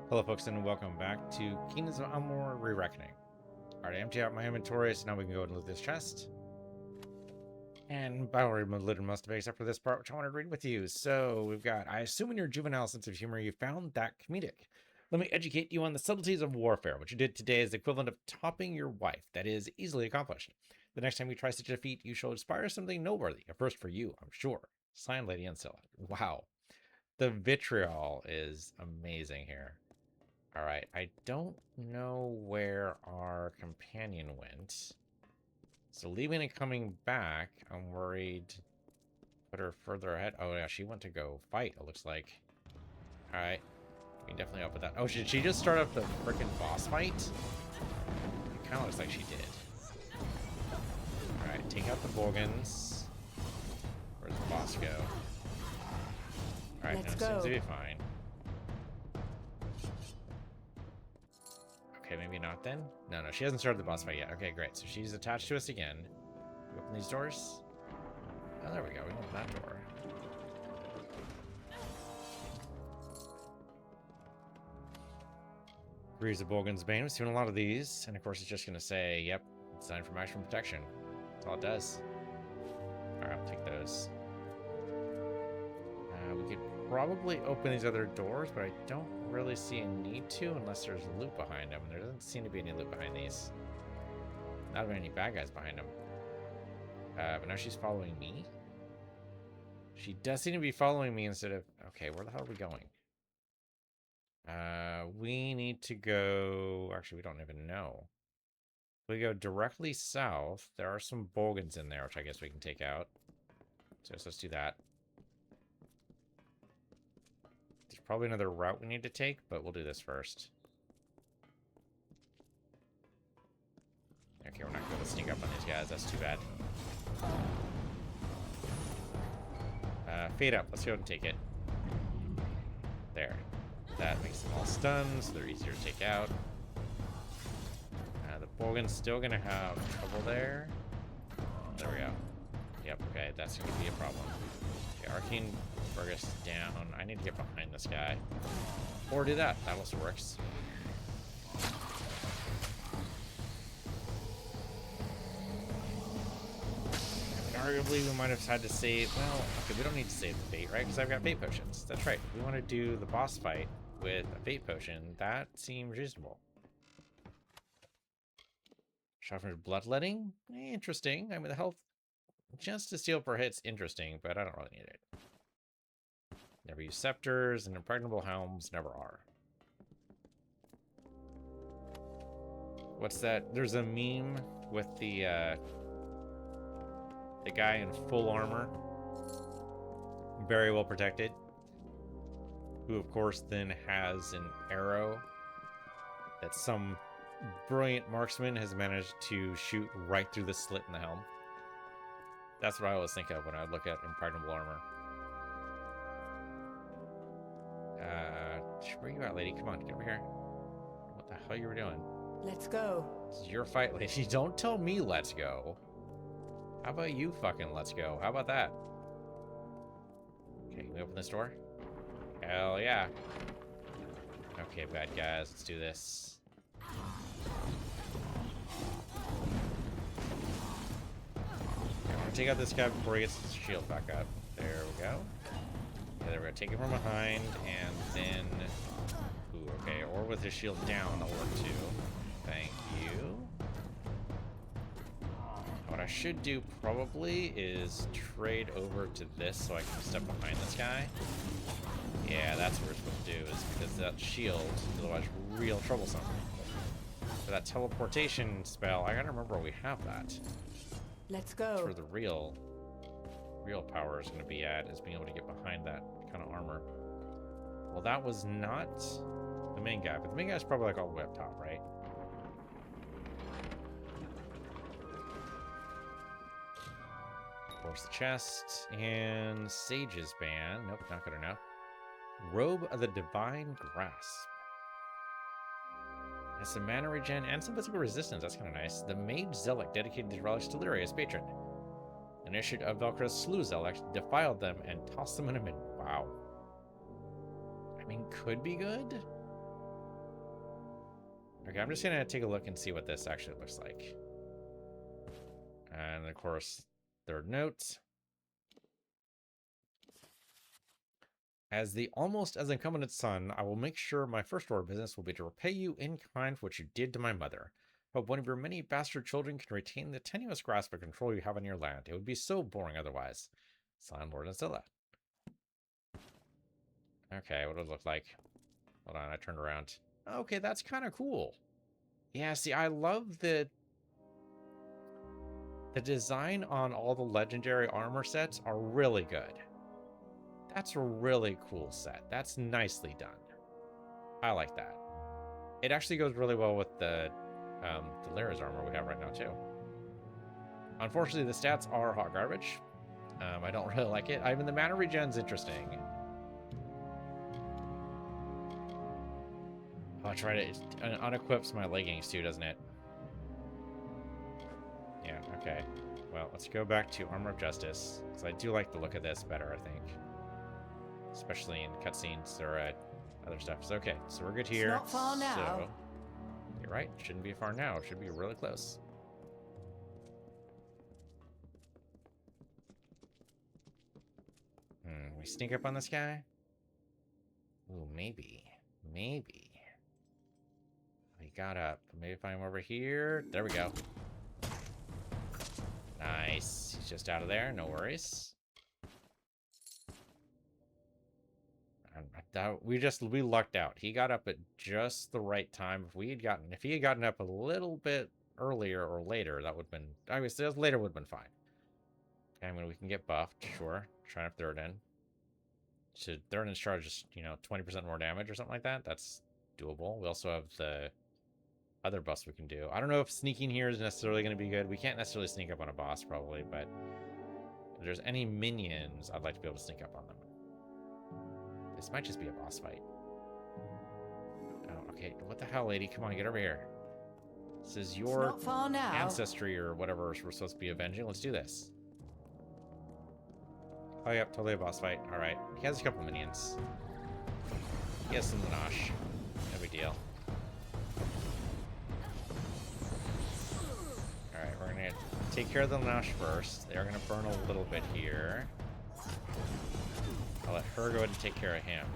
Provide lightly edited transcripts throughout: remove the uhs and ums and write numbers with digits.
Hello folks and welcome back to Kingdoms of Amalur Re-Reckoning. Alright, I empty out my inventory, so now we can go and loot this chest. And I already looted most of it except for this part, which I want to read with you. So we've got, I assume in your juvenile sense of humor you found that comedic. Let me educate you on the subtleties of warfare. What you did today is the equivalent of topping your wife. That is easily accomplished. The next time you try such a feat, you shall inspire something noteworthy. A first for you, I'm sure. Signed, Lady Ancilla. Wow. The vitriol is amazing here. All right, I don't know where our companion went. So leaving and coming back, I'm worried. Put her further ahead. Oh yeah, she went to go fight, it looks like. All right, we can definitely help with that. Oh, did she just start up the freaking boss fight? It kind of looks like she did. All right, take out the Borgans. Where's the boss go? All right, now it seems to be fine. Okay, maybe not then? No, she hasn't started the boss fight yet. Okay, great. So she's attached to us again. We open these doors? Oh, there we go. We open that door. Breeze of Bolgan's Bane. We've seen a lot of these. And of course, it's just going to say, yep, it's designed for maximum protection. That's all it does. Alright, I'll take those. We could probably open these other doors, but I don't really see a need to unless there's loot behind them. There doesn't seem to be any loot behind these. Not even any bad guys behind them. But now she's following me. She does seem to be following me instead of... Okay, where the hell are we going? We need to go... Actually, we don't even know. If we go directly south, there are some Bolgans in there, which I guess we can take out. So let's do that. There's probably another route we need to take, but we'll do this first. Okay, we're not going to sneak up on these guys. That's too bad. Fade up. Let's go ahead and take it. There. That makes them all stunned, so they're easier to take out. The Bolgan's still going to have trouble there. There we go. Yep, okay, that's going to be a problem. Okay, Arcane Fergus down. I need to get behind this guy. Or do that. That also works. Arguably, we might have had to save... Well, okay, we don't need to save the fate, right? Because I've got fate potions. That's right. If we want to do the boss fight with a fate potion, that seems reasonable. Sharpener's bloodletting? Interesting. I mean, the health just to steal per hit's interesting, but I don't really need it. Never use scepters, and impregnable helms never are. What's that? There's a meme with the guy in full armor, very well protected, who of course then has an arrow that some brilliant marksman has managed to shoot right through the slit in the helm. That's what I always think of when I look at impregnable armor. Where are you at, lady? Come on, get over here. What the hell you were doing? Let's go. This is your fight, lady. Don't tell me let's go. How about you fucking let's go? How about that? Okay, can we open this door? Hell yeah. Okay, bad guys, let's do this. Okay, I'm gonna take out this guy before he gets his shield back up. There we go. Okay, there we go. Take him from behind, and then... Ooh, okay, or with his shield down, that'll work too. Thank you. What I should do probably is trade over to this so I can step behind this guy. Yeah, that's what we're supposed to do, is because that shield is otherwise real troublesome. For that teleportation spell, I gotta remember where we have that. Let's go. That's where the real power is going to be at, is being able to get behind that kind of armor. Well, that was not the main guy, but the main guy's probably like all the way up top, right? Force the chest, and Sage's Band. Nope, not good enough. Robe of the Divine Grasp. Has some mana regen and some physical resistance. That's kind of nice. The Mage Zealot dedicated these relics to Lyria's patron. An issue of Velcro slew Zealots, defiled them, and tossed them in a mid. Wow. I mean, could be good. Okay, I'm just gonna take a look and see what this actually looks like. And of course, third note. As the almost as incumbent son, I will make sure my first order of business will be to repay you in kind for what you did to my mother. Hope one of your many bastard children can retain the tenuous grasp of control you have on your land. It would be so boring otherwise. Signed, Lord Ancilla. Okay, what does it look like? Hold on, I turned around. Okay, that's kind of cool. Yeah, see, I love the design on all the legendary armor sets are really good. That's a really cool set. That's nicely done. I like that. It actually goes really well with the Lyra's armor we have right now, too. Unfortunately, the stats are hot garbage. I don't really like it. Even the mana regen's interesting. Oh, I try to... It unequips my leggings, too, doesn't it? Yeah, okay. Well, let's go back to Armor of Justice, because I do like the look of this better, I think. Especially in cutscenes or other stuff. So, okay, so we're good here. It's not far now. So, you're right. Shouldn't be far now. It should be really close. We sneak up on this guy? Ooh, maybe. Maybe. He got up. Maybe if I'm over here. There we go. Nice. He's just out of there. No worries. We lucked out. He got up at just the right time. If he had gotten up a little bit earlier or later, that would have been, obviously later would have been fine. And when we can get buffed, sure. Try to throw it in. Should throw it in charge just, 20% more damage or something like that. That's doable. We also have the other buffs we can do. I don't know if sneaking here is necessarily going to be good. We can't necessarily sneak up on a boss probably, but if there's any minions, I'd like to be able to sneak up on them. This might just be a boss fight. Oh, okay. What the hell, lady? Come on, get over here. This is your not far now. ancestry or whatever we're supposed to be avenging. Let's do this. Oh, yep, totally a boss fight. All right. He has a couple minions. He has some Lanache. No big deal. All right, we're going to take care of the Lanache first. They're going to burn a little bit here. I'll let her go ahead and take care of him.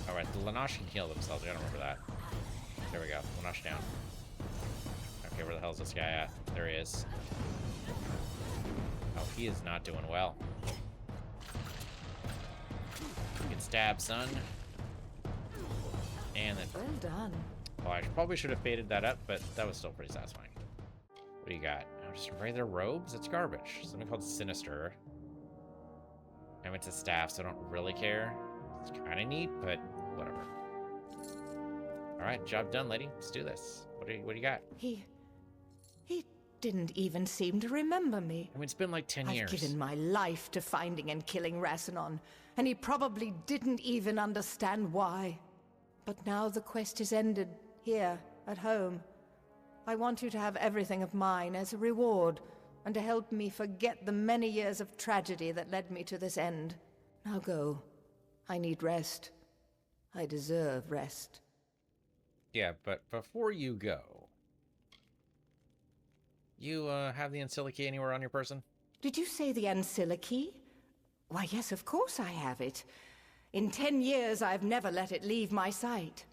Alright, the Lanache can heal themselves. I gotta remember that. There we go. Lanache down. Okay, where the hell is this guy at? There he is. Oh, he is not doing well. Get stabbed, son. And then... Well done. Oh, I probably should have faded that up, but that was still pretty satisfying. What do you got? Oh, just regular robes? It's garbage. Something called Sinister. I went to staff, so I don't really care. It's kind of neat, but whatever. All right, job done, lady. Let's do this. What do you got? He didn't even seem to remember me. I mean, it's been like 10 years. I've given my life to finding and killing Rasanon, and he probably didn't even understand why. But now the quest is ended, here, at home. I want you to have everything of mine as a reward, and to help me forget the many years of tragedy that led me to this end. Now go. I need rest. I deserve rest. Yeah, but before you go, you have the Ancilla key anywhere on your person? Did you say the Ancilla key? Why, yes, of course I have it. In 10 years, I've never let it leave my sight.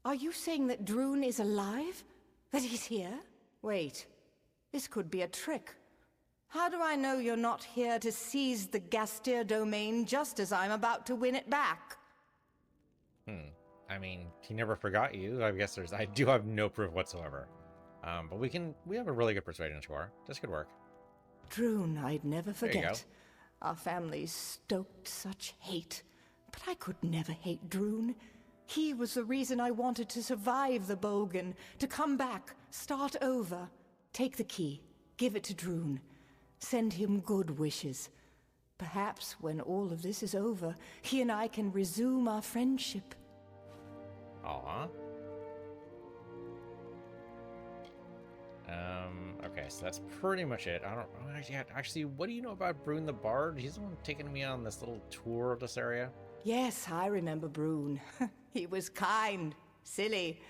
Are you saying that Droon is alive? That he's here? Wait, this could be a trick. How do I know you're not here to seize the Gastir domain just as I'm about to win it back? I mean, he never forgot you. I guess I do have no proof whatsoever. But we have a really good persuasion score. This could work. Droon, I'd never There you go. forget. Our families stoked such hate. But I could never hate Droon. He was the reason I wanted to survive the Bolgan, to come back, start over. Take the key, give it to Droon. Send him good wishes. Perhaps when all of this is over, he and I can resume our friendship. Aw. Okay, so that's pretty much it. I don't actually, what do you know about Brune the Bard? He's the one taking me on this little tour of this area. Yes, I remember Brune. He was kind, Silly.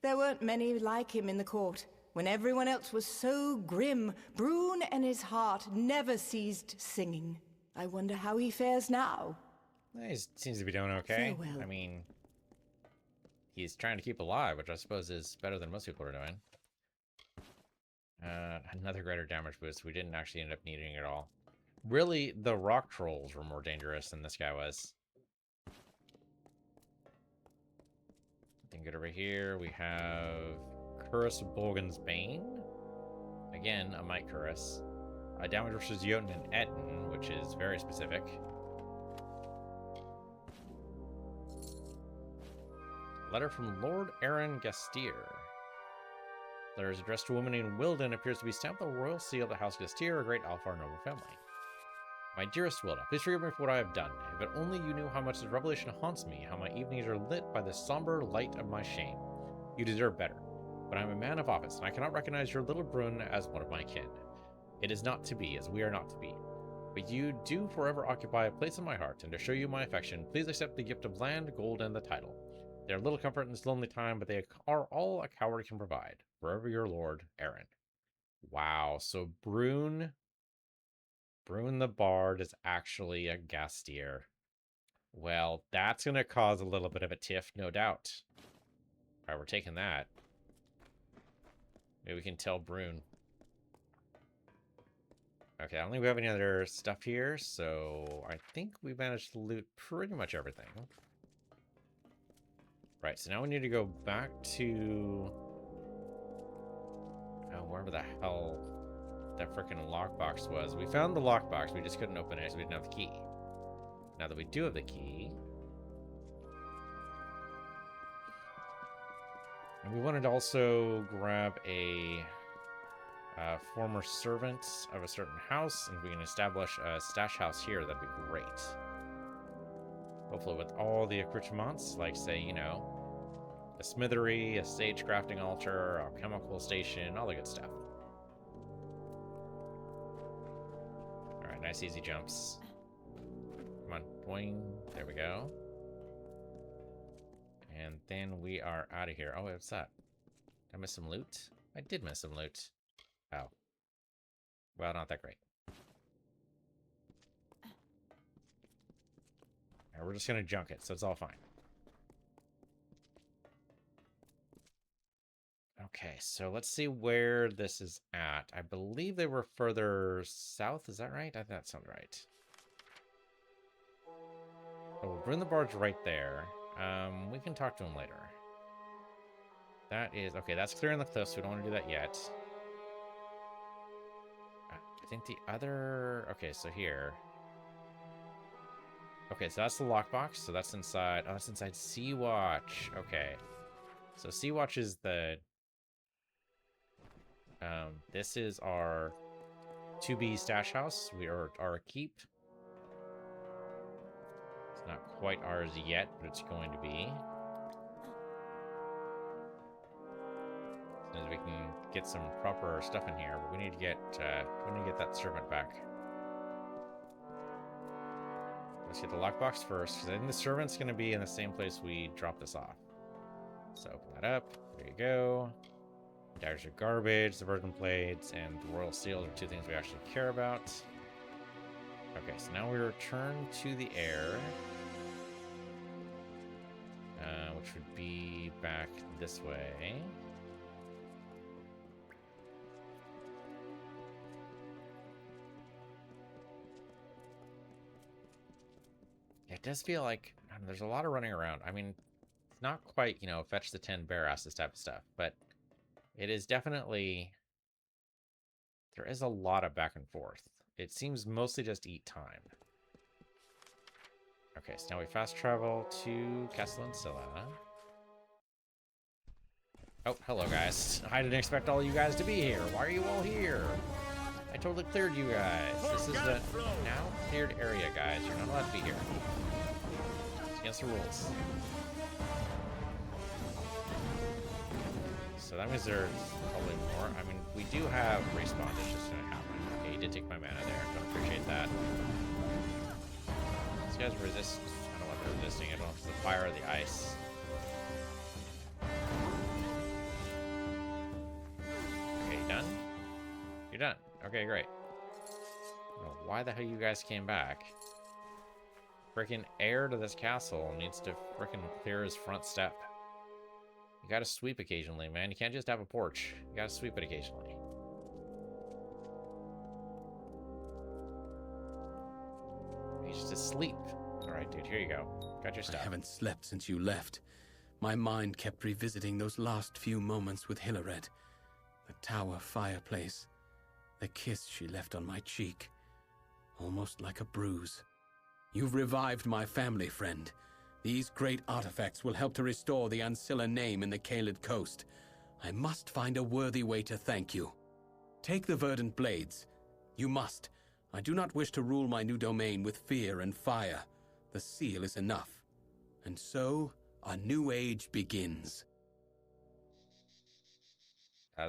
There weren't many like him in the court. When everyone else was so grim, Brune and his heart never ceased singing. I wonder how he fares now. He seems to be doing okay. Farewell. I mean, he's trying to keep alive, which I suppose is better than most people are doing. Another greater damage boost. We didn't actually end up needing it all. Really, the rock trolls were more dangerous than this guy was. Then get over here. We have Curus Bolgan's Bane. Again, a Might Curus. Damage versus Jotun and Etten, which is very specific. Letter from Lord Aaron Gastier. Letter is addressed to a woman named Wilden, appears to be stamped with the royal seal of the House Gastier, a great Alfar noble family. My dearest Wilda, please forgive me for what I have done. If only you knew how much this revelation haunts me, how my evenings are lit by the somber light of my shame. You deserve better, but I am a man of office, and I cannot recognize your little Brune as one of my kin. It is not to be, as we are not to be. But you do forever occupy a place in my heart, and to show you my affection, please accept the gift of land, gold, and the title. They are little comfort in this lonely time, but they are all a coward can provide. Forever your lord, Aaron. Wow, so Brune the Bard is actually a Gastier. Well, that's going to cause a little bit of a tiff, no doubt. Alright, we're taking that. Maybe we can tell Brune. Okay, I don't think we have any other stuff here, so I think we managed to loot pretty much everything. Right, so now we need to go back to... wherever the hell that frickin' lockbox was. We found the lockbox, we just couldn't open it, so we didn't have the key. Now that we do have the key... And we wanted to also grab a former servant of a certain house, and we can establish a stash house here, that'd be great. Hopefully with all the accoutrements, like say, you know, a smithery, a sage crafting altar, a chemical station, all the good stuff. Alright, nice easy jumps. Come on, boing. There we go. And then we are out of here. Oh, what's that? Did I miss some loot? I did miss some loot. Oh. Well, not that great. Right, we're just gonna junk it, so it's all fine. Okay, so let's see where this is at. I believe they were further south, is that right? I think that sounds right. Oh, we'll bring the barge right there. We can talk to him later. That is... Okay, that's clearing the cliffs. We don't want to do that yet. I think the other... Okay, so here. Okay, so that's the lockbox. So that's inside... Oh, that's inside Sea-Watch. Okay. So Sea-Watch is the... this is our 2B stash house. We are our keep. It's not quite ours yet, but it's going to be. As soon as we can get some proper stuff in here, but we need to get that servant back. Let's get the lockbox first, because I think the servant's going to be in the same place we dropped this off. So open that up. There you go. Daggers are garbage. The virgin blades and the royal seals are two things we actually care about. Okay, so now we return to the air, which would be back this way. It does feel like there's a lot of running around. I mean, it's not quite, you know, fetch the 10 bear asses type of stuff, but it is definitely... There is a lot of back and forth. It seems mostly just eat time. Okay, so now we fast travel to Castle Ancilla. Oh, hello guys. I didn't expect all you guys to be here. Why are you all here? I totally cleared you guys. This is the now cleared area, guys. You're not allowed to be here. It's against the rules. So that means there's probably more. I mean, we do have respawn. It's just gonna happen. Okay, you did take my mana there. Don't appreciate that. These guys resist. I don't know what they're resisting. I don't know if it's the fire or the ice. Okay, great. I don't know why the hell you guys came back. Freaking heir to this castle needs to freaking clear his front step. You gotta sweep occasionally, man. You can't just have a porch. You gotta sweep it occasionally. He's just asleep. Alright, dude, here you go. Got your stuff. I haven't slept since you left. My mind kept revisiting those last few moments with Hilaret. The tower fireplace. The kiss she left on my cheek. Almost like a bruise. You've revived my family, friend. These great artifacts will help to restore the Ancilla name in the Caelid coast. I must find a worthy way to thank you. Take the verdant blades. You must. I do not wish to rule my new domain with fear and fire. The seal is enough. And so, a new age begins.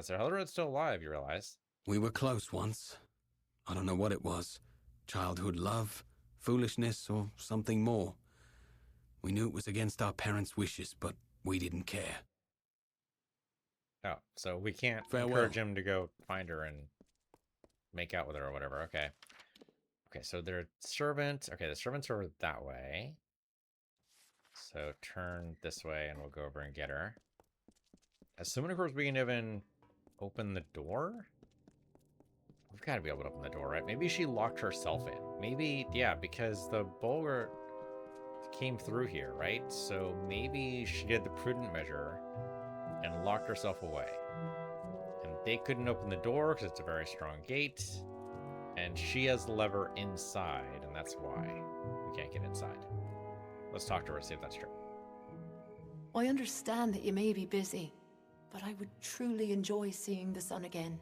Sir Hilderod's still alive, you realize? We were close once. I don't know what it was. Childhood love, foolishness, or something more. We knew it was against our parents' wishes, but we didn't care. Oh, so we can't Farewell. encourage him to go find her and make out with her or whatever. Okay. Okay, so they're servant. Okay, the servants are that way. So turn this way and we'll go over and get her. Assuming, of course, we can even open the door? We've got to be able to open the door, right? Maybe she locked herself in. Maybe, yeah, because the Bulgar came through here, right? So maybe she did the prudent measure and locked herself away. And they couldn't open the door because it's a very strong gate. And she has the lever inside, and that's why we can't get inside. Let's talk to her, see if that's true. I understand that you may be busy, but I would truly enjoy seeing the sun again.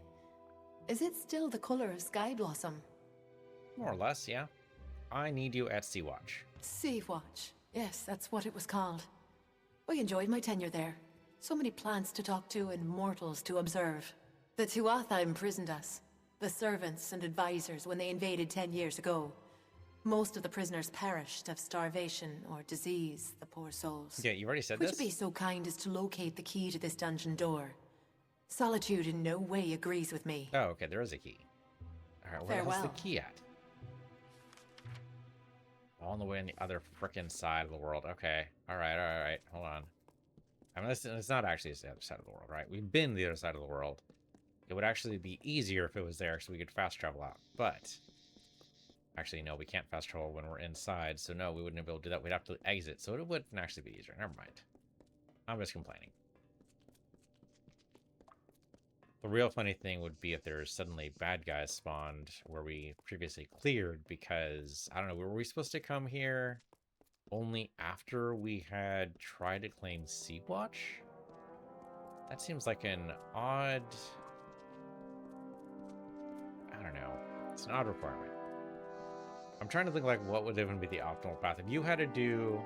Is it still the color of sky blossom? More or less, yeah. I need you at Sea Watch. Sea Watch. Yes, that's what it was called. I enjoyed my tenure there. So many plants to talk to and mortals to observe. The Tuatha imprisoned us. The servants and advisors when they invaded 10 years ago. Most of the prisoners perished of starvation or disease, the poor souls. Yeah, you already said Would this? you be so kind as to locate the key to this dungeon door? Solitude in no way agrees with me. Oh, okay, there is a key. Alright, where the hell's the key at? On the way on the other frickin' side of the world. Okay, alright, hold on. I mean, it's not actually the other side of the world, right? We've been the other side of the world. It would actually be easier if it was there so we could fast travel out, but... Actually, no, we can't fast travel when we're inside, so no, we wouldn't be able to do that. We'd have to exit, so it wouldn't actually be easier. Never mind. I'm just complaining. The real funny thing would be if there's suddenly bad guys spawned where we previously cleared, because, I don't know, were we supposed to come here only after we had tried to claim Sea Watch? That seems like an odd... I don't know. It's an odd requirement. I'm trying to think like what would even be the optimal path. If you had to do,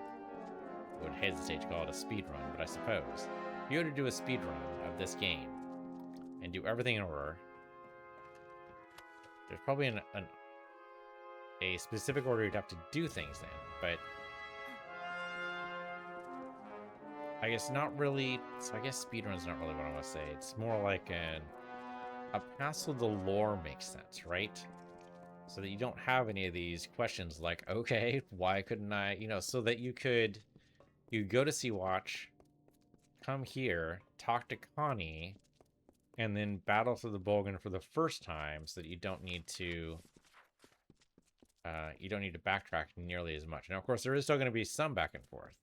I would hesitate to call it a speed run, but I suppose if you had to do a speed run of this game and do everything in order, there's probably a specific order you'd have to do things in, but I guess not really. So I guess speedrun's not really what I want to say. It's more like a pass of the lore makes sense, right? So that you don't have any of these questions like, okay, why couldn't I, you know, so that you go to Sea Watch, come here, talk to Connie, and then battle through the Bolgan for the first time so that you don't need to backtrack nearly as much. Now, of course, there is still going to be some back and forth,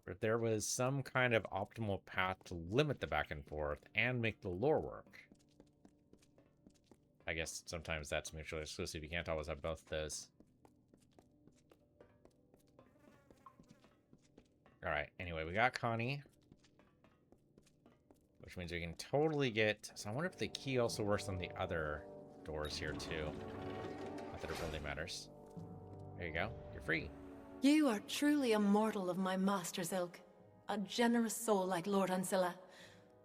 but if there was some kind of optimal path to limit the back and forth and make the lore work, I guess sometimes that's mutually exclusive. You can't always have both of those. Alright, anyway, we got Connie. Which means we can totally get... So I wonder if the key also works on the other doors here, too. Not that it really matters. There you go. You're free. You are truly a mortal of my master's ilk. A generous soul like Lord Ancilla.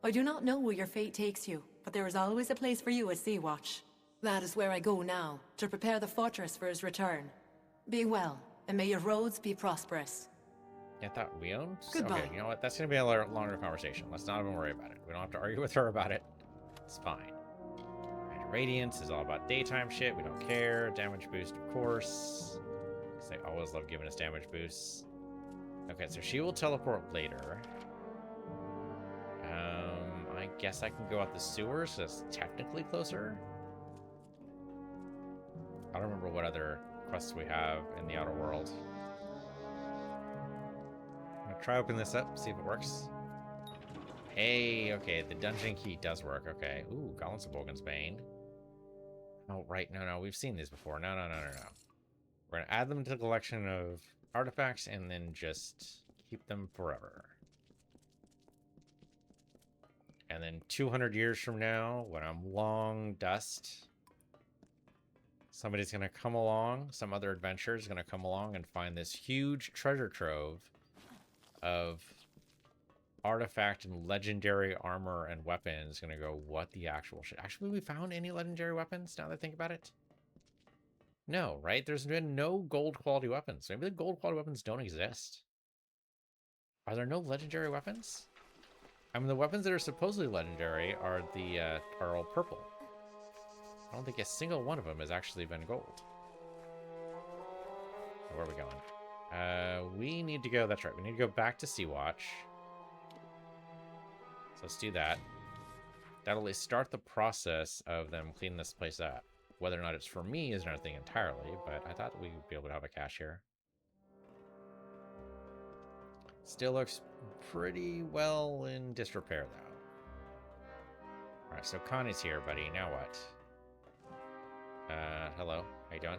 I do not know where your fate takes you, but there is always a place for you at Sea Watch. That is where I go now, to prepare the fortress for his return. Be well, and may your roads be prosperous. I thought we owned? Goodbye. Okay, you know what? That's going to be a longer conversation. Let's not even worry about it. We don't have to argue with her about it. It's fine. I had to Radiance is all about daytime shit. We don't care. Damage boost, of course. Because they always love giving us damage boosts. Okay, so she will teleport later. I guess I can go out the sewers, so it's technically closer. I don't remember what other quests we have in the outer world. I'm gonna try open this up, see if it works. Hey, okay, the dungeon key does work. Okay. Ooh, Gauntlets of Bolgan's Bane. Oh, right. No, we've seen these before. No. We're gonna add them to the collection of artifacts and then just keep them forever. And then 200 years from now, when I'm long dust, somebody's going to come along, some other adventurer is going to come along and find this huge treasure trove of artifact and legendary armor and weapons. Going to go, what the actual shit? Actually, we found any legendary weapons now that I think about it? No, right? There's been no gold quality weapons. Maybe the gold quality weapons don't exist. Are there no legendary weapons? I mean, the weapons that are supposedly legendary are are all purple. I don't think a single one of them has actually been gold. So where are we going? We need to go, that's right, we need to go back to Sea-Watch. So let's do that. That'll at least start the process of them cleaning this place up. Whether or not it's for me is another thing entirely, but I thought we'd be able to have a cache here. Still looks pretty well in disrepair, though. Alright, so Connie's here, buddy. Now what? Hello. How you doing?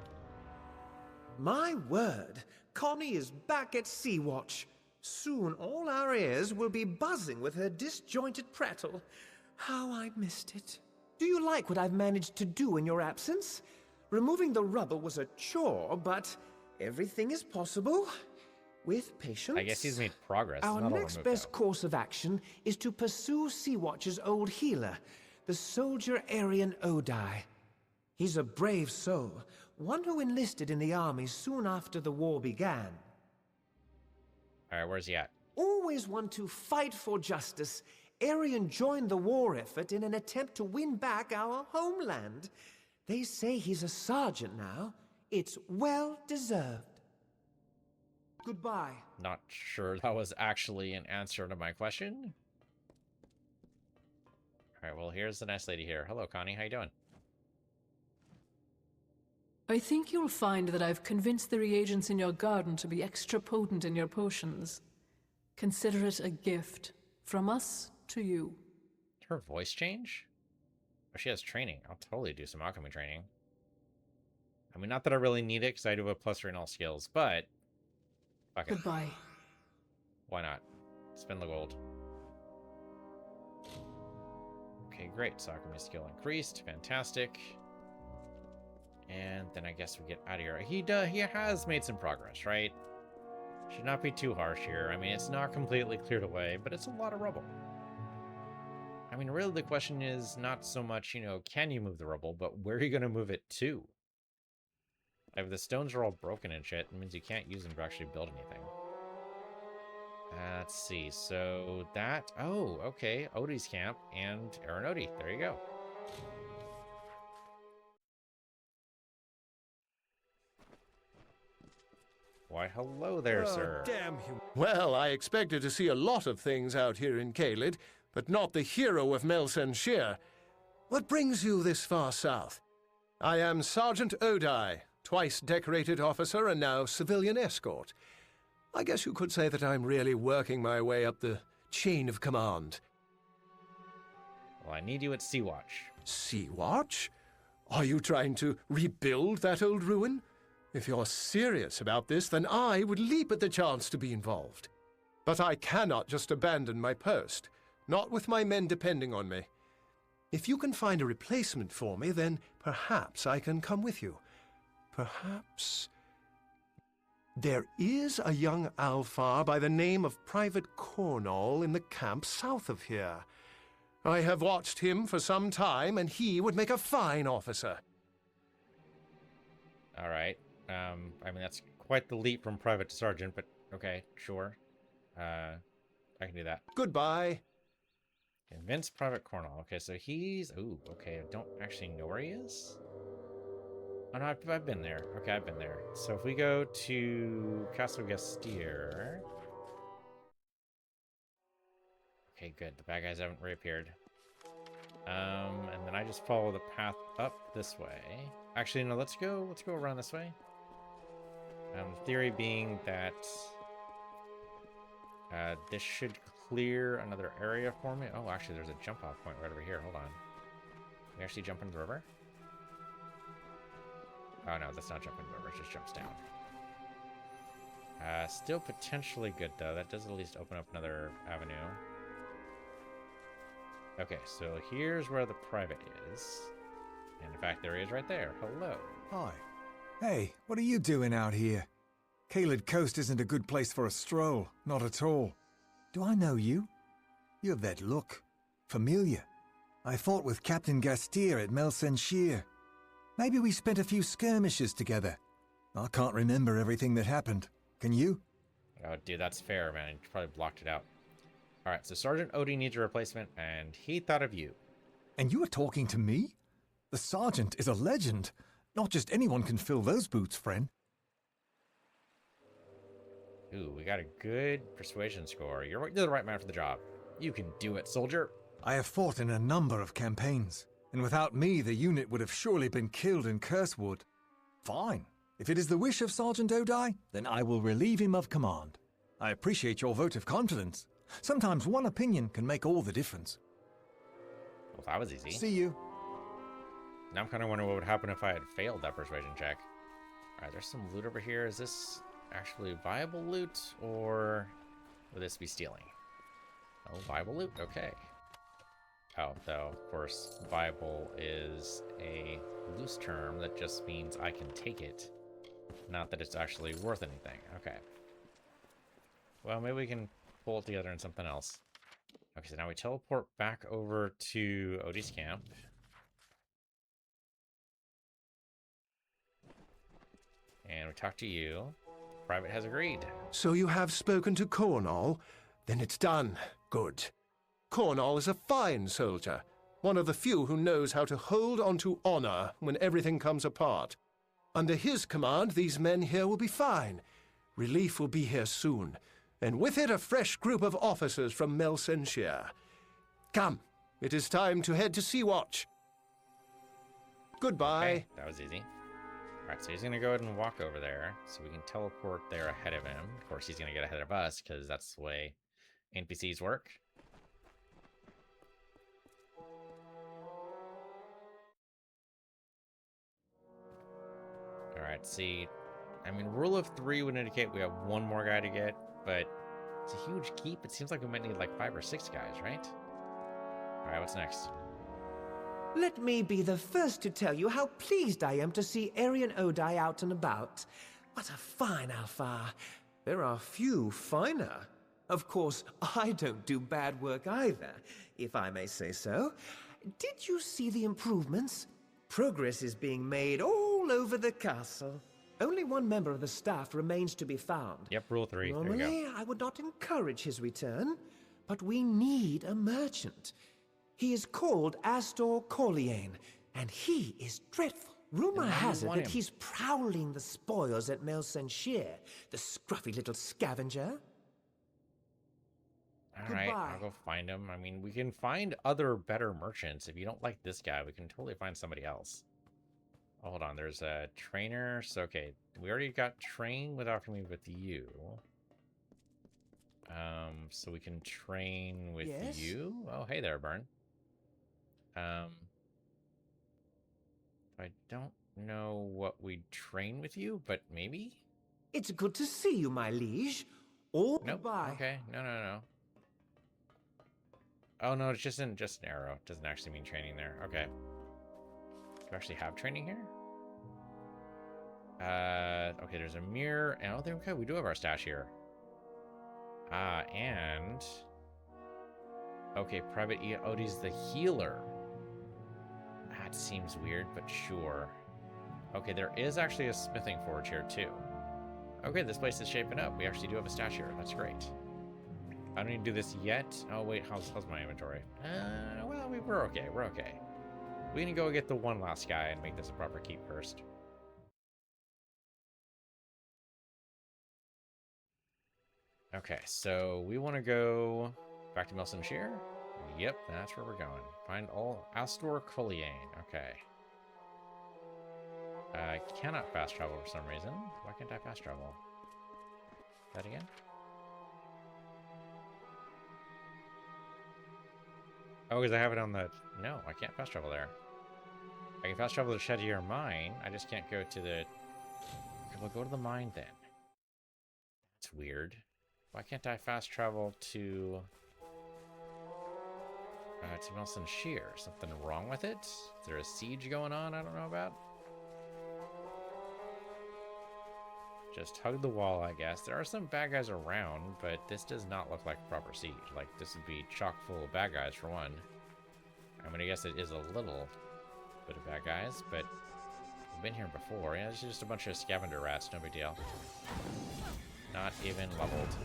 My word, Connie is back at Sea-Watch. Soon all our ears will be buzzing with her disjointed prattle. How I missed it. Do you like what I've managed to do in your absence? Removing the rubble was a chore, but everything is possible. With patience. I guess he's made progress. Our next best course of action is to pursue Sea-Watch's old healer, the soldier Aryan Odai. He's a brave soul, one who enlisted in the army soon after the war began. Alright, where's he at? Always one to fight for justice, Aryan joined the war effort in an attempt to win back our homeland. They say he's a sergeant now. It's well deserved. Goodbye. Not sure that was actually an answer to my question. Alright, well, here's the nice lady here. Hello, Connie. How you doing? I think you'll find that I've convinced the reagents in your garden to be extra potent in your potions. Consider it a gift. From us to you. Did her voice change? Oh, she has training. I'll totally do some alchemy training. I mean, not that I really need it, because I do have a +3 in all skills, but... fuck it. Goodbye. Why not? Spend the gold. Okay, great. So alchemy skill increased. Fantastic. And then I guess we get out of here. He has made some progress, right? Should not be too harsh here. I mean, it's not completely cleared away, but it's a lot of rubble. I mean, really the question is not so much, you know, can you move the rubble, but where are you going to move it to? If the stones are all broken and shit, it means you can't use them to actually build anything. Let's see. So that... oh, okay. Odie's camp and Aaron Odie. There you go. Why, hello there, sir. Damn him. Well, I expected to see a lot of things out here in Caelid, but not the hero of Melsenshire. What brings you this far south? I am Sergeant Odai, twice decorated officer and now civilian escort. I guess you could say that I'm really working my way up the chain of command. Well, I need you at Sea-Watch. Sea-Watch? Are you trying to rebuild that old ruin? If you're serious about this, then I would leap at the chance to be involved. But I cannot just abandon my post, not with my men depending on me. If you can find a replacement for me, then perhaps I can come with you. Perhaps... There is a young Alfar by the name of Private Cornall in the camp south of here. I have watched him for some time, and he would make a fine officer. All right. I mean, that's quite the leap from private to sergeant, but okay, sure. I can do that. Goodbye. Convince Private Cornell. Okay, so he's... Ooh, okay, I don't actually know where he is. Oh, no, I've been there. Okay, I've been there. So if we go to Castle Gastier... Okay, good. The bad guys haven't reappeared. And then I just follow the path up this way. Actually, no, let's go around this way. The theory being that this should clear another area for me. Oh, actually, there's a jump off point right over here. Hold on. Can we actually jump into the river? Oh, no, that's not jumping in the river. It just jumps down. Still potentially good, though. That does at least open up another avenue. Okay, so here's where the private is. And in fact, there he is right there. Hello. Hi. Hey, what are you doing out here? Caelid Coast isn't a good place for a stroll. Not at all. Do I know you? You have that look. Familiar. I fought with Captain Gastier at Melsenshire. Maybe we spent a few skirmishes together. I can't remember everything that happened. Can you? Oh, dude, that's fair, man. You probably blocked it out. All right, so Sergeant Odie needs a replacement, and he thought of you. And you are talking to me? The sergeant is a legend. Not just anyone can fill those boots, friend. Ooh, we got a good persuasion score. You're the right man for the job. You can do it, soldier. I have fought in a number of campaigns, and without me, the unit would have surely been killed in Cursewood. Fine. If it is the wish of Sergeant Odie, then I will relieve him of command. I appreciate your vote of confidence. Sometimes one opinion can make all the difference. Well, that was easy. See you. Now I'm kind of wondering what would happen if I had failed that persuasion check. All right, there's some loot over here. Is this actually viable loot, or would this be stealing? Oh, viable loot? Okay. Oh, though, of course, viable is a loose term that just means I can take it, not that it's actually worth anything. Okay. Well, maybe we can pull it together in something else. Okay, so now we teleport back over to Odie's camp. And we talk to you. Private has agreed. So you have spoken to Cornall? Then it's done. Good. Cornall is a fine soldier, one of the few who knows how to hold on to honor when everything comes apart. Under his command, these men here will be fine. Relief will be here soon, and with it a fresh group of officers from Melsenshire. Come, it is time to head to Sea-Watch. Goodbye. Okay, that was easy. Alright, so he's going to go ahead and walk over there, so we can teleport there ahead of him. Of course, he's going to get ahead of us, because that's the way NPCs work. Alright, see, I mean, rule of 3 would indicate we have one more guy to get, but it's a huge keep. It seems like we might need like 5 or 6 guys, right? Alright, what's next? Let me be the first to tell you how pleased I am to see Arian Odie out and about. What a fine Alpha. There are few finer. Of course, I don't do bad work either, if I may say so. Did you see the improvements? Progress is being made all over the castle. Only one member of the staff remains to be found. Yep, rule 3. There we Normally, go. I would not encourage his return, but we need a merchant. He is called Astor Corleane, and he is dreadful. Rumor has it that he's prowling the spoils at Melsenshire, the scruffy little scavenger. Alright, I'll go find him. I mean, we can find other better merchants. If you don't like this guy, we can totally find somebody else. Oh, hold on, there's a trainer. So, okay, we already got train with alchemy with you. So we can train with you. Oh, hey there, Burn. I don't know what we'd train with you, but maybe? It's good to see you, my liege. All Nope. goodbye. Okay, no. Oh, no, it's just an arrow. It doesn't actually mean training there. Okay. Do we actually have training here? Okay, there's a mirror. And, oh, okay, we do have our stash here. And... Okay, Private Odie's the healer. That seems weird, but sure. Okay, there is actually a smithing forge here, too. Okay, this place is shaping up. We actually do have a stash here. That's great. I don't need to do this yet. Oh, wait, how's my inventory? Well, we're okay. We're okay. We can go get the one last guy and make this a proper keep first. Okay, so we want to go back to Milson Shear. Yep, that's where we're going. Find all Astor Colliane. Okay. I cannot fast travel for some reason. Why can't I fast travel? That again? Oh, because I have it on the... No, I can't fast travel there. I can fast travel to Shadier Mine. I just can't go to the... Okay, we'll go to the mine then. That's weird. Why can't I fast travel to Nelson Shear? Something wrong with it? Is there a siege going on I don't know about? Just hug the wall, I guess. There are some bad guys around, but this does not look like a proper siege. Like, this would be chock full of bad guys, for one. I mean, I guess it is a little bit of bad guys, but we've been here before. Yeah, it's just a bunch of scavenger rats, no big deal. Not even leveled.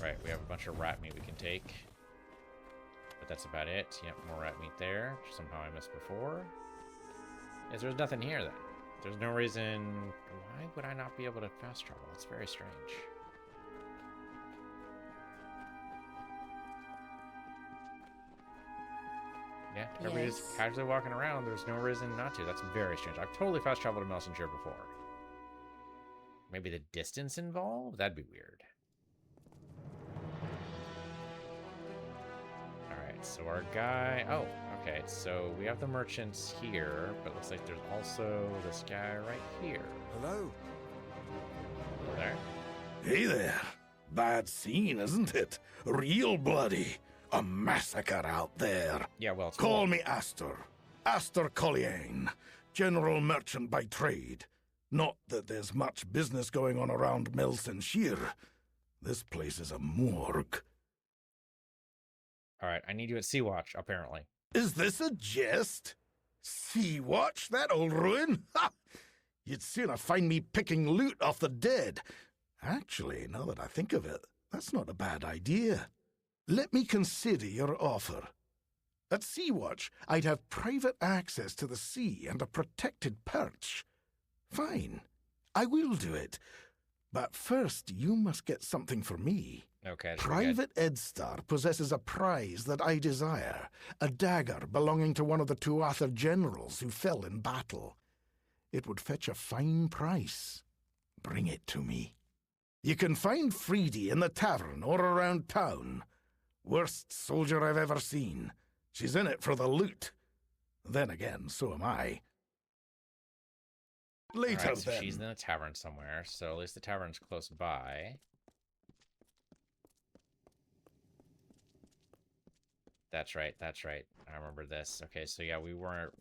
Right, we have a bunch of rat meat we can take. But that's about it. Yep, more rat meat there. Somehow I missed before. Yes, there's nothing here then. There's no reason... Why would I not be able to fast travel? That's very strange. Yeah, everybody's just casually walking around. There's no reason not to. That's very strange. I've totally fast traveled to Nelson Shear before. Maybe the distance involved? That'd be weird. Alright, so our guy... Oh, okay. So we have the merchants here, but it looks like there's also this guy right here. Hello? Over there. Hey there. Bad scene, isn't it? Real bloody. A massacre out there. Yeah, well, it's Call cool. me Astor. Astor Colliane. General merchant by trade. Not that there's much business going on around Milson Shear. This place is a morgue. Alright, I need you at Sea Watch, apparently. Is this a jest? Sea Watch, that old ruin? Ha! You'd sooner find me picking loot off the dead. Actually, now that I think of it, that's not a bad idea. Let me consider your offer. At Sea Watch, I'd have private access to the sea and a protected perch. Fine, I will do it. But first, you must get something for me. Okay, that's pretty good. Private Edstar possesses a prize that I desire, a dagger belonging to one of the Tuatha generals who fell in battle. It would fetch a fine price. Bring it to me. You can find Freedy in the tavern or around town. Worst soldier I've ever seen. She's in it for the loot. Then again, so am I. Later, Alright, so then. she's in a tavern somewhere, so at least the tavern's close by. That's right, that's right. I remember this. Okay, so yeah, we were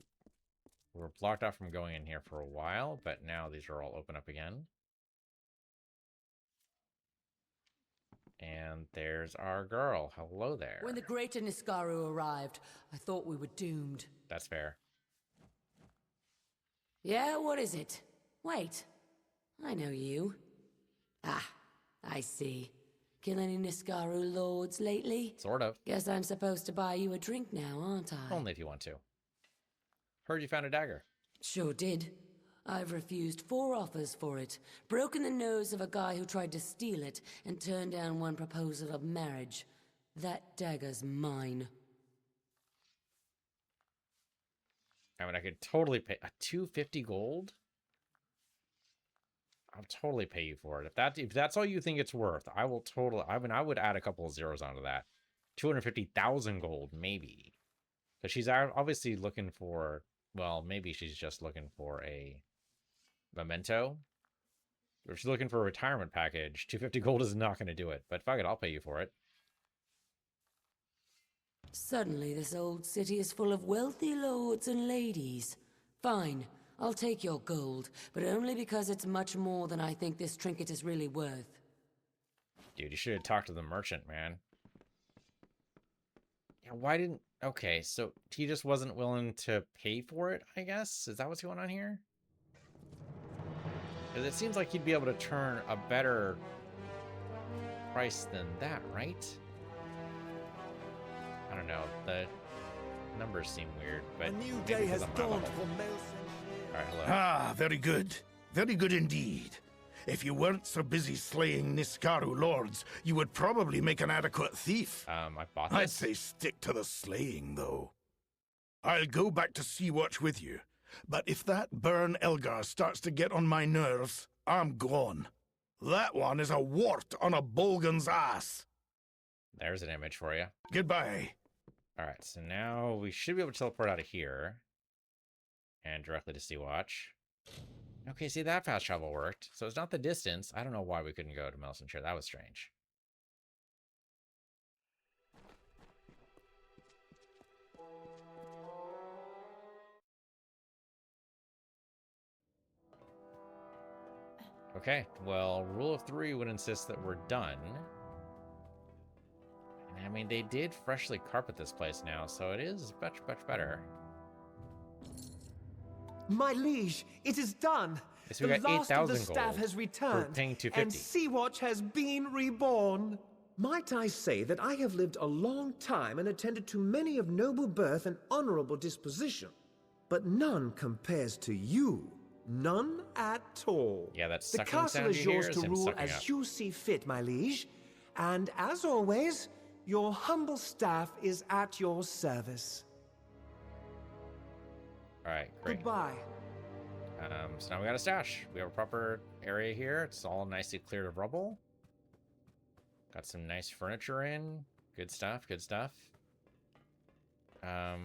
blocked off from going in here for a while, but now these are all open up again. And there's our girl. Hello there. When the greater Niskaru arrived, I thought we were doomed. That's fair. Yeah, what is it? Wait, I know you. Ah, I see. Kill any Niskaru lords lately? Sort of. Guess I'm supposed to buy you a drink now, aren't I? Only if you want to. Heard you found a dagger. Sure did. I've refused 4 offers for it, broken the nose of a guy who tried to steal it, and turned down one proposal of marriage. That dagger's mine. I mean, I could totally pay a 250 gold. I'll totally pay you for it. If that's all you think it's worth, I will totally. I mean, I would add a couple of zeros onto that. 250,000 gold, maybe. Because she's obviously looking for. Well, maybe she's just looking for a memento. If she's looking for a retirement package, 250 gold is not going to do it. But fuck it, I'll pay you for it. Suddenly, this old city is full of wealthy lords and ladies. Fine, I'll take your gold, but only because it's much more than I think this trinket is really worth. Dude, you should have talked to the merchant, man. Yeah, why didn't... Okay, so he just wasn't willing to pay for it, I guess? Is that what's going on here? Because it seems like you'd be able to turn a better price than that, right? I don't know. The numbers seem weird, but A new maybe day 'cause has I'm not dawned level. for Melson. All right, hello. Ah, very good. Very good indeed. If you weren't so busy slaying Niskaru lords, you would probably make an adequate thief. I bought I'd this. say stick to the slaying, though. I'll go back to Sea-Watch with you. But if that Burn Elgar starts to get on my nerves, I'm gone. That one is a wart on a Bolgan's ass. There's an image for you. Goodbye. All right, so now we should be able to teleport out of here and directly to Sea-Watch. Okay, see, that fast travel worked. So it's not the distance. I don't know why we couldn't go to Melson Shire. That was strange. Okay, well, rule of 3 would insist that we're done. And I mean, they did freshly carpet this place now, so it is much, much better. My liege, it is done. So we The got last of the 8,000 staff gold has for returned, paying and 250. Sea-Watch has been reborn. Might I say that I have lived a long time and attended to many of noble birth and honorable disposition, but none compares to you. None at all. Yeah, that The sucking castle sound is you hear yours is to him rule sucking as up. you see fit, my liege. And as always, your humble staff is at your service. All right, great. Goodbye. So now we got a stash. We have a proper area here. It's all nicely cleared of rubble. Got some nice furniture in. Good stuff, good stuff. Okay,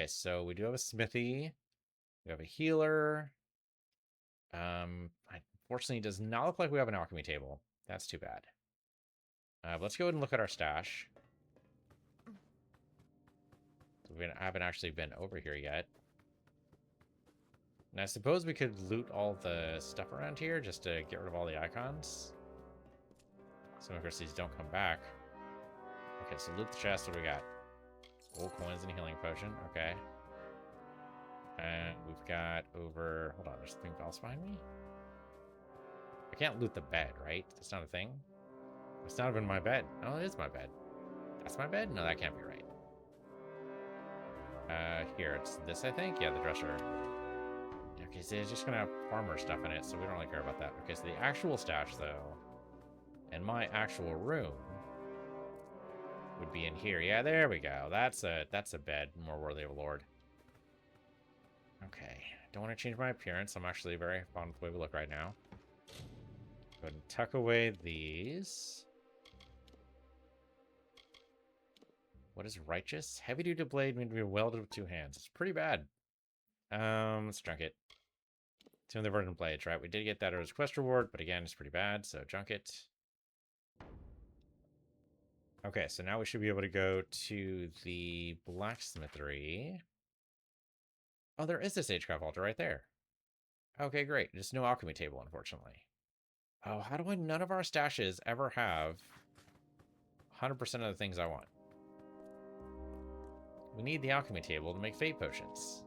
so we do have a smithy. We have a healer. Unfortunately, it does not look like we have an alchemy table. That's too bad. Let's go ahead and look at our stash. I haven't actually been over here yet. And I suppose we could loot all the stuff around here just to get rid of all the icons. Some of course these don't come back. Okay, so loot the chest. What do we got? Gold coins and a healing potion. Okay. And we've got over... Hold on, there's something else behind me? I can't loot the bed, right? That's not a thing? It's not even my bed. Oh, it is my bed. That's my bed? No, that can't be right. Here, it's this, I think? Yeah, the dresser. Okay, so it's just gonna have farmer stuff in it, so we don't really care about that. Okay, so the actual stash, though, and my actual room would be in here. Yeah, there we go. That's a bed more worthy of a lord. Okay, don't want to change my appearance. I'm actually very fond of the way we look right now. Go ahead and tuck away these. What is righteous? Heavy-duty blade meant to be wielded with 2 hands. It's pretty bad. Let's junk it. Tomb of the Verdant Blades, right? We did get that as a quest reward, but again, it's pretty bad, so junk it. Okay, so now we should be able to go to the blacksmithery. Oh, there is a Sagecraft altar right there. Okay, great. Just no alchemy table, unfortunately. Oh, how do none of our stashes ever have 100% of the things I want? We need the alchemy table to make fate potions.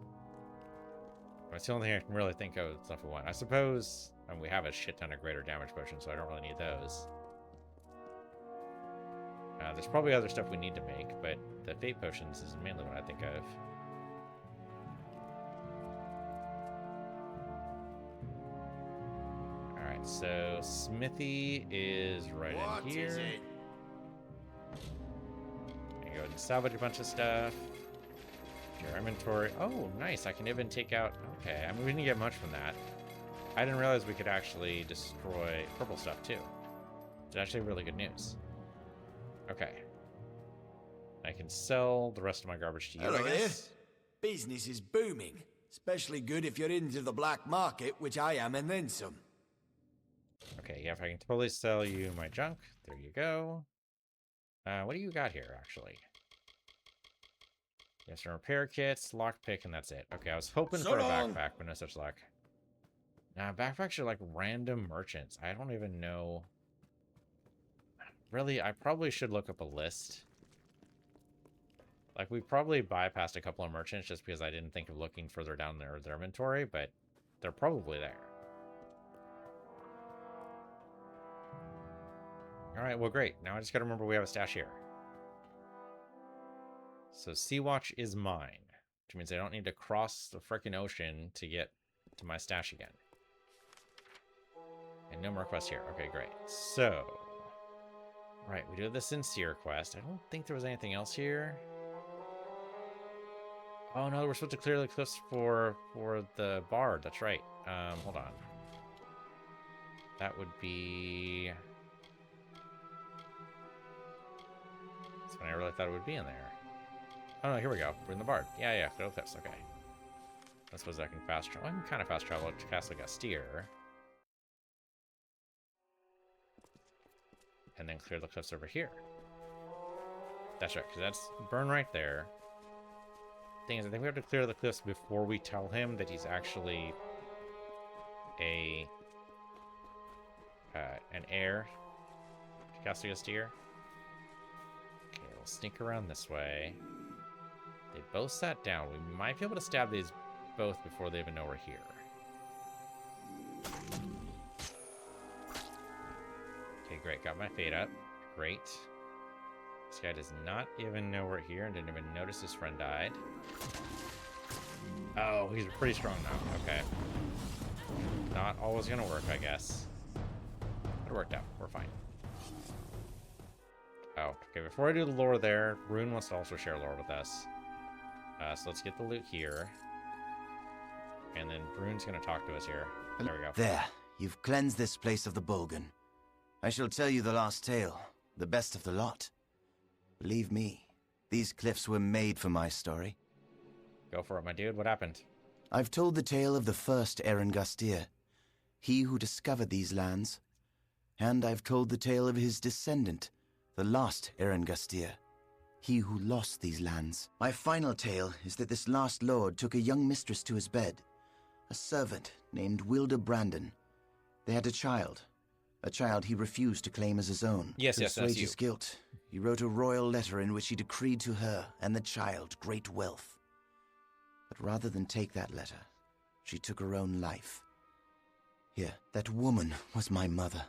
That's the only thing I can really think of stuff we want. I suppose, and we have a shit ton of greater damage potions, so I don't really need those. There's probably other stuff we need to make, but the fate potions is mainly what I think of. Alright, so smithy is right in here. What is it? Go ahead and salvage a bunch of stuff. Your inventory. Oh, nice. I can even take out... Okay, I mean, we didn't get much from that. I didn't realize we could actually destroy purple stuff, too. It's actually really good news. Okay. I can sell the rest of my garbage to you, Hello I guess. there. Business is booming. Especially good if you're into the black market, which I am, and then some. Okay, yeah, if I can totally sell you my junk. There you go. What do you got here, actually? You have some repair kits, lockpick, and that's it. Okay, I was hoping So for a long. backpack, but no such luck. Nah, backpacks are like random merchants. I don't even know. Really, I probably should look up a list. Like, we probably bypassed a couple of merchants just because I didn't think of looking further down their inventory, but they're probably there. Alright, well great. Now I just gotta remember we have a stash here. So Sea-Watch is mine. Which means I don't need to cross the frickin' ocean to get to my stash again. And no more quests here. Okay, great. So... Right, we do the Sincere quest. I don't think there was anything else here. Oh no, we're supposed to clear the cliffs for the bard. That's right. Hold on. That would be... That's when I really thought it would be in there. Oh no, here we go. We're in the bard. Yeah, clear the cliffs. Okay. I suppose I can fast travel. I can kind of fast travel to Castle Gastier. And then clear the cliffs over here. That's right, because that's burn right there. Thing is, I think we have to clear the cliffs before we tell him that he's actually an heir to Castle Gastier. Okay, we'll sneak around this way. They both sat down. We might be able to stab these both before they even know we're here. Okay, great. Got my fade up. Great. This guy does not even know we're here and didn't even notice his friend died. Oh, he's pretty strong now. Okay. Not always gonna work, I guess. It worked out. We're fine. Oh, okay. Before I do the lore there, Rune wants to also share lore with us. So let's get the loot here. And then Brune's gonna talk to us here. There we go. There. You've cleansed this place of the Bolgan. I shall tell you the last tale. The best of the lot. Believe me, these cliffs were made for my story. Go for it, my dude. What happened? I've told the tale of the first Eren Gastier, he who discovered these lands. And I've told the tale of his descendant, the last Eren Gastier, he who lost these lands. My final tale is that this last lord took a young mistress to his bed, a servant named Wilda Brandon. They had a child he refused to claim as his own. Yes, to assuage his guilt, he wrote a royal letter in which he decreed to her and the child great wealth. But rather than take that letter, she took her own life. Here, that woman was my mother.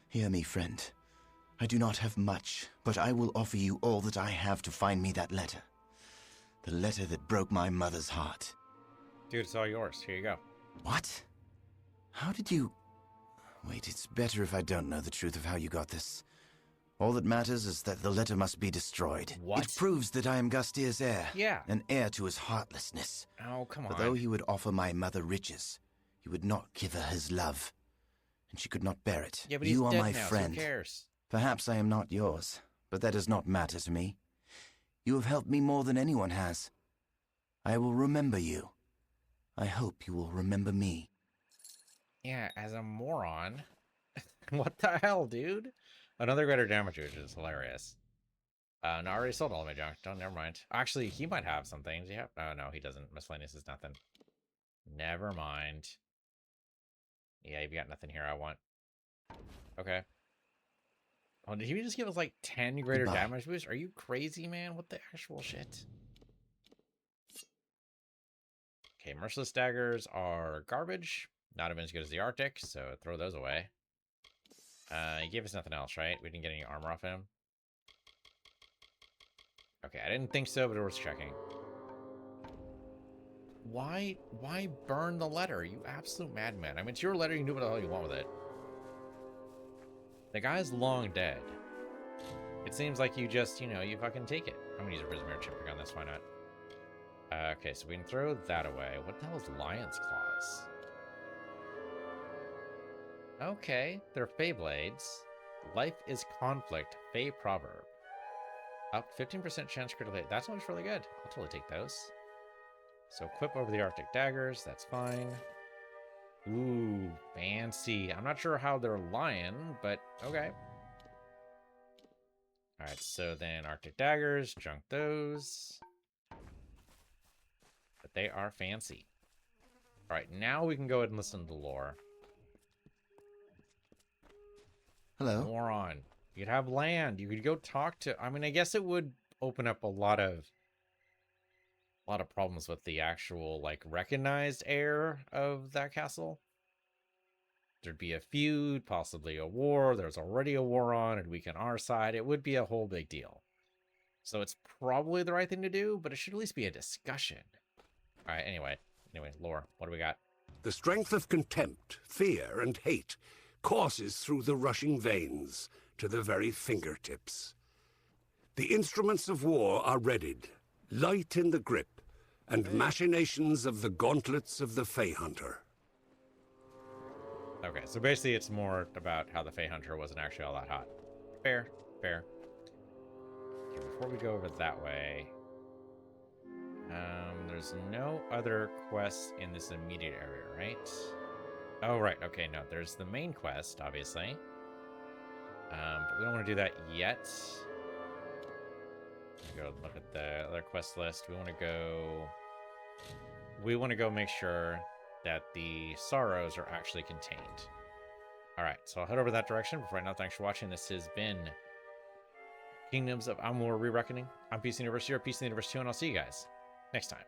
Hear me, friend. I do not have much, but I will offer you all that I have to find me that letter. The letter that broke my mother's heart. Dude, it's all yours. Here you go. What? How did you... Wait, it's better if I don't know the truth of how you got this. All that matters is that the letter must be destroyed. What? It proves that I am Gastier's heir. Yeah. An heir to his heartlessness. Oh, come on. For though he would offer my mother riches, he would not give her his love. And she could not bear it. Yeah, but you he's are dead my now, friend. So who cares? Perhaps I am not yours, but that does not matter to me. You have helped me more than anyone has. I will remember you. I hope you will remember me. Yeah, as a moron. What the hell, dude? Another greater damage, which is hilarious. No, I already sold all of my junk. Don't, never mind. Actually, he might have some things. Yeah. Oh, no, he doesn't. Miscellaneous is nothing. Never mind. Yeah, you've got nothing here I want. Okay. Oh, did he just give us like 10 greater damage boost? Are you crazy, man? What the actual shit? Okay, merciless daggers are garbage. Not even as good as the Arctic, so throw those away. He gave us nothing else, right? We didn't get any armor off him. Okay, I didn't think so, but it was checking. Why burn the letter? You absolute madman. I mean, it's your letter. You can do what the hell you want with it. The guy's long dead. It seems like you just, you fucking take it. I'm gonna use a Prismatic chip pick on this. Why not? Okay, so we can throw that away. What the hell is Lion's Claws? Okay, they're Fey Blades. Life is conflict. Fey proverb. Up 15% chance critical hit. That looks really good. I'll totally take those. So equip over the Arctic daggers. That's fine. Ooh, fancy. I'm not sure how they're lion, but okay. Alright, so then Arctic daggers. Junk those. But they are fancy. Alright, now we can go ahead and listen to the lore. Hello. Moron. You could have land. You could go talk to... I mean, I guess it would open up a lot of a lot of problems with the actual, like, recognized heir of that castle. There'd be a feud, possibly a war. There's already a war on, and weak on our side. It would be a whole big deal. So it's probably the right thing to do, but it should at least be a discussion. All right, anyway, lore, what do we got? The strength of contempt, fear, and hate courses through the rushing veins to the very fingertips. The instruments of war are readied, light in the grip, and machinations of the gauntlets of the Fey Hunter. Okay, so basically it's more about how the Fey Hunter wasn't actually all that hot. Fair, fair. Okay, before we go over that way, there's no other quests in this immediate area, right? Oh, right. Okay, no, there's the main quest, obviously. But we don't want to do that yet. Go look at the other quest list. We want to go make sure that the sorrows are actually contained. All right, so I'll head over that direction. But right now, thanks for watching. This has been Kingdoms of Amalur Re-Reckoning. I'm Peace Universe here, Peace in the Universe 2, and I'll see you guys next time.